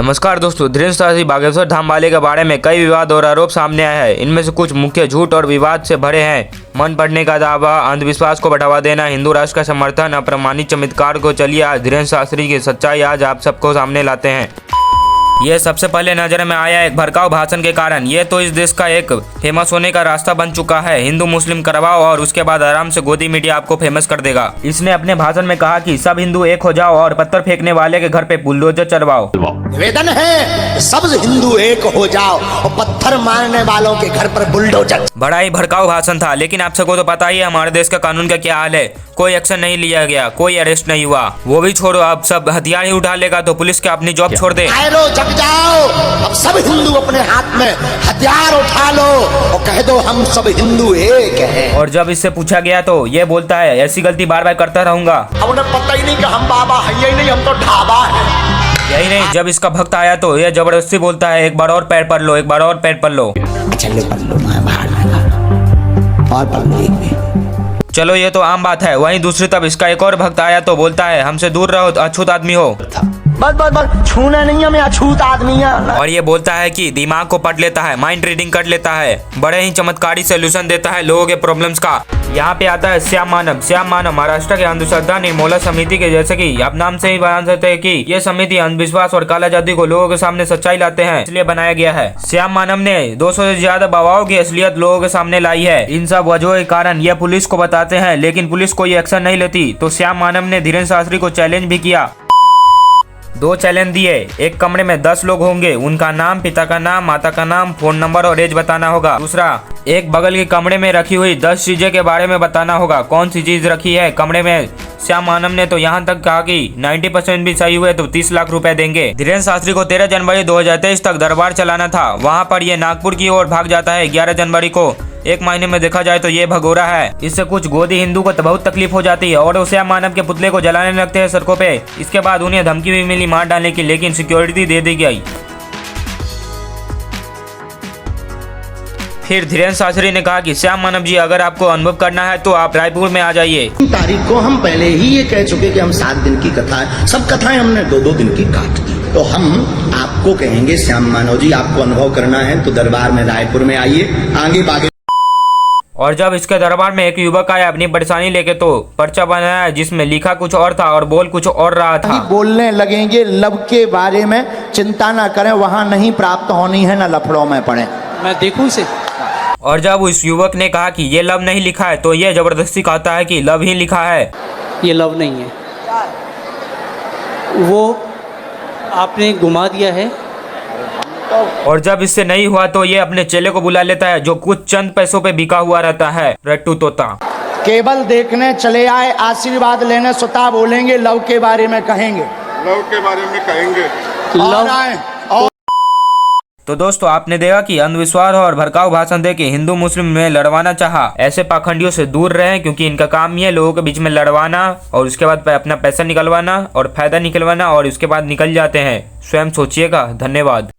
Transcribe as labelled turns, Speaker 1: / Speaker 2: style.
Speaker 1: नमस्कार दोस्तों, धीरेन्द्र शास्त्री बागेश्वर धाम वाले के बारे में कई विवाद और आरोप सामने आए हैं। इनमें से कुछ मुख्य झूठ और विवाद से भरे हैं। मन पढ़ने का दावा, अंधविश्वास को बढ़ावा देना, हिंदू राष्ट्र का समर्थन, अप्रमाणित चमत्कार को चलिए आज धीरेन्द्र शास्त्री की सच्चाई आज आप सबको सामने लाते हैं। ये सबसे पहले नजर में आया एक भड़काऊ भाषण के कारण। ये तो इस देश का एक फेमस होने का रास्ता बन चुका है। हिंदू मुस्लिम करवाओ और उसके बाद आराम से गोदी मीडिया आपको फेमस कर देगा। इसने अपने भाषण में कहा कि सब हिंदू एक हो जाओ और पत्थर फेंकने वाले के घर पे बुलडोजर चलवाओ।
Speaker 2: निवेदन है सब हिंदू एक हो जाओ और पत्थर मारने वालों के घर पर बुलडोजर।
Speaker 1: बड़ा ही भड़काऊ भाषण था, लेकिन आप सबको तो पता ही है हमारे देश का कानून का क्या हाल है। कोई एक्शन नहीं लिया गया, कोई अरेस्ट नहीं हुआ। वो भी छोड़ो, अब सब हथियार ही उठा लेगा तो पुलिस क्या अपनी जॉब छोड़ दे।
Speaker 2: जग जाओ, अब सब हिंदू अपने हाथ में हथियार उठा लो और कह दो हम सब हिंदू एक हैं।
Speaker 1: और जब इससे पूछा गया तो ये बोलता है ऐसी गलती बार बार करता रहूंगा।
Speaker 2: अब उन्हें पता ही नहीं कि हम बाबा है ही नहीं, हम तो ढाबा है।
Speaker 1: यही नहीं, जब इसका भक्त आया तो ये जबरदस्ती बोलता है एक बार और पैर पढ़ लो, एक बार और पैर पढ़ लो। चलो ये तो आम बात है। वहीं दूसरी तरफ इसका एक और भक्त आया तो बोलता है हमसे दूर रहो, अछूत आदमी हो।
Speaker 2: बस छूना नहीं है, मैं अछूत आदमी है।
Speaker 1: और ये बोलता है कि दिमाग को पढ़ लेता है, माइंड रीडिंग कर लेता है, बड़े ही चमत्कारी सोल्यूशन देता है लोगों के प्रॉब्लम्स का। यहाँ पे आता है श्याम मानव। श्याम मानव महाराष्ट्र के अंधश्रद्धा निर्मूलन समिति के, जैसे कि आप नाम से ही बयान सकते हैं कि ये समिति अंधविश्वास और काला जादू को लोगों के सामने सच्चाई लाते हैं, इसलिए बनाया गया है। श्याम मानव ने 200 से ज्यादा बाबाओं की असलियत लोगों के सामने लाई है। इन सब वजहों के कारण ये पुलिस को बताते हैं, लेकिन पुलिस कोई एक्शन नहीं लेती। तो श्याम मानव ने धीरेन्द्र शास्त्री को चैलेंज भी किया। 2 चैलेंज दिए। एक कमरे में 10 लोग होंगे, उनका नाम, पिता का नाम, माता का नाम, फोन नंबर और एज बताना होगा। दूसरा, एक बगल के कमरे में रखी हुई 10 चीजें के बारे में बताना होगा, कौन सी चीज रखी है कमरे में। श्याम मानव ने तो यहाँ तक कहा कि 90% भी सही हुए तो 30 लाख रुपए देंगे। धीरेन्द्र शास्त्री को 13 जनवरी 2023 तक दरबार चलाना था। वहाँ पर ये नागपुर की ओर भाग जाता है 11 जनवरी को। एक महीने में देखा जाए तो ये भगोरा है। इससे कुछ गोदी हिंदू को तो बहुत तकलीफ हो जाती है और वो श्याम मानव के पुतले को जलाने लगते हैं सड़कों पे। इसके बाद उन्हें धमकी भी मिली मार डालने की, लेकिन सिक्योरिटी दे दी गई। फिर धीरेन्द्र शास्त्री ने कहा कि श्याम मानव जी, अगर आपको अनुभव करना है तो आप रायपुर में आ जाइए।
Speaker 2: तारीख को हम पहले ही ये कह चुके कि हम 7 दिन की कथा है, सब कथाएं हमने 2-2 दिन की काट दी। तो हम आपको कहेंगे श्याम मानव जी, आपको अनुभव करना है तो दरबार में रायपुर में आइए। आगे बागे।
Speaker 1: और जब इसके दरबार में एक युवक आया अपनी परेशानी लेके तो पर्चा बनाया जिसमें लिखा कुछ और था और बोल कुछ और रहा था।
Speaker 2: बोलने लगेंगे लव के बारे में, चिंता ना करें, वहाँ नहीं प्राप्त होनी है, ना लफड़ों में पड़े। मैं देखूं इसे।
Speaker 1: और जब उस युवक ने कहा कि ये लव नहीं लिखा है तो ये जबरदस्ती कहता है कि लव ही लिखा है।
Speaker 3: ये लव नहीं है, वो आपने घुमा दिया है।
Speaker 1: और जब इससे नहीं हुआ तो ये अपने चेले को बुला लेता है जो कुछ चंद पैसों पे बिका हुआ रहता है, रट्टू तोता।
Speaker 2: केवल देखने चले आए, आशीर्वाद लेने सुता बोलेंगे, लव के बारे में कहेंगे,
Speaker 4: लव के बारे में कहेंगे।
Speaker 1: तो दोस्तों, आपने देखा कि अंधविश्वास और भड़काऊ भाषण देके हिंदू मुस्लिम में लड़वाना चाहा। ऐसे पाखंडियों से दूर रहें, क्योंकि इनका काम ही है लोगों के बीच में लड़वाना और उसके बाद अपना पैसा निकलवाना और फायदा निकलवाना और उसके बाद निकल जाते हैं। स्वयं सोचिएगा। धन्यवाद।